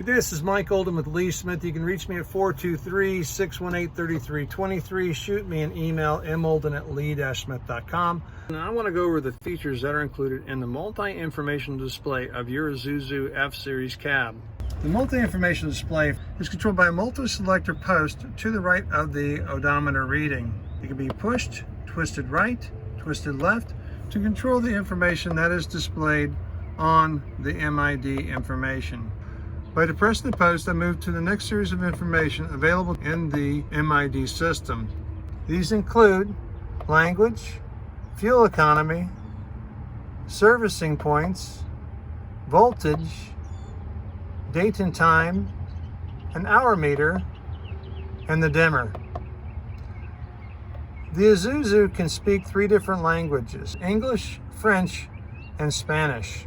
Good day, this is Mike Olden with Lee Smith. You can reach me at 423-618-3323. Shoot me an email, molden@lee-smith.com. And I want to go over the features that are included in the multi-information display of your Isuzu F-Series cab. The multi-information display is controlled by a multi-selector post to the right of the odometer reading. It can be pushed, twisted right, twisted left to control the information that is displayed on the MID information. By depressing the post, I move to the next series of information available in the MID system. These include language, fuel economy, servicing points, voltage, date and time, an hour meter, and the dimmer. The Isuzu can speak 3 different languages: English, French, and Spanish.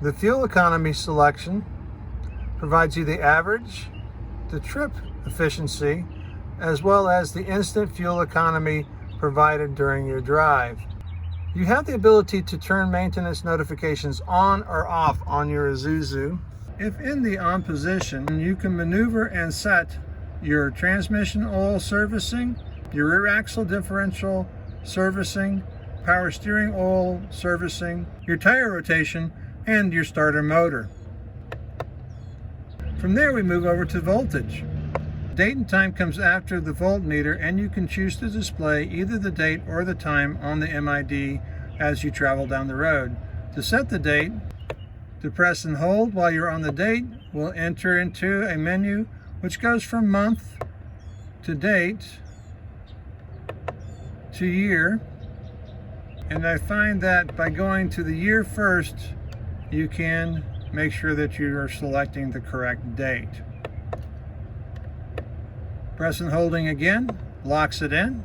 The fuel economy selection provides you the average, the trip efficiency, as well as the instant fuel economy provided during your drive. You have the ability to turn maintenance notifications on or off on your Isuzu. If in the on position, you can maneuver and set your transmission oil servicing, your rear axle differential servicing, power steering oil servicing, your tire rotation, and your starter motor. From there we move over to voltage. Date and time comes after the voltmeter, and you can choose to display either the date or the time on the MID as you travel down the road. To set the date, to press and hold while you're on the date will enter into a menu which goes from month to date to year, and I find that by going to the year first, you can make sure that you are selecting the correct date. Press and holding again locks it in.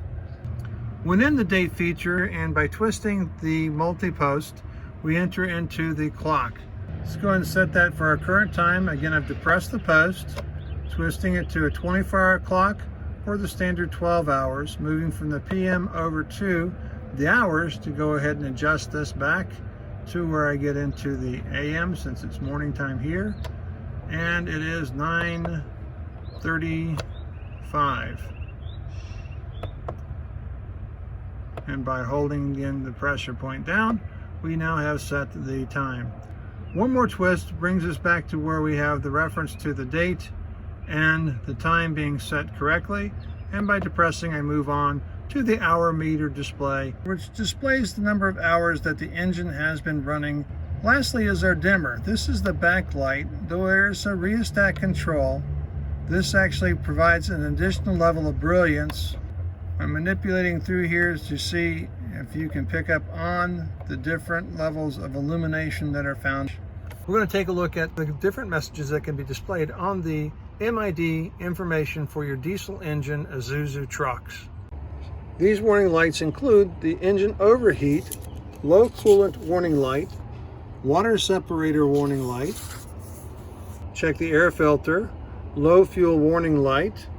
When in the date feature and by twisting the multi-post, we enter into the clock. Let's go ahead and set that for our current time. Again, I've depressed the post, twisting it to a 24-hour clock or the standard 12 hours, moving from the PM over to the hours to go ahead and adjust this back to where I get into the AM since it's morning time here, and it is 9:35. And by holding again the pressure point down, we now have set the time. One more twist brings us back to where we have the reference to the date and the time being set correctly, and by depressing I move on to the hour meter display, which displays the number of hours that the engine has been running. Lastly is our dimmer. This is the backlight. Though there's a rheostat control, this actually provides an additional level of brilliance. I'm manipulating through here to see if you can pick up on the different levels of illumination that are found. We're going to take a look at the different messages that can be displayed on the MID information for your diesel engine Isuzu trucks. These warning lights include the engine overheat, low coolant warning light, water separator warning light, check the air filter, low fuel warning light,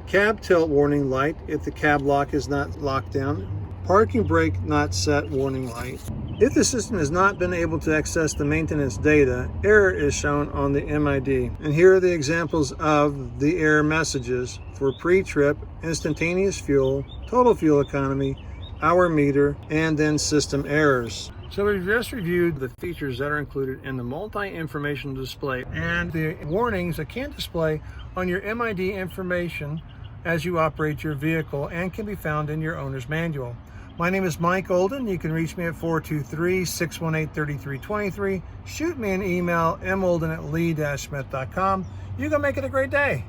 cab tilt warning light if the cab lock is not locked down, parking brake not set warning light. If the system has not been able to access the maintenance data, error is shown on the MID. And here are the examples of the error messages for pre-trip, instantaneous fuel, total fuel economy, hour meter, and then system errors. So we've just reviewed the features that are included in the multi-information display and the warnings that can display on your MID information as you operate your vehicle and can be found in your owner's manual. My name is Mike Olden. You can reach me at 423-618-3323. Shoot me an email, molden@lee-smith.com. You go make it a great day.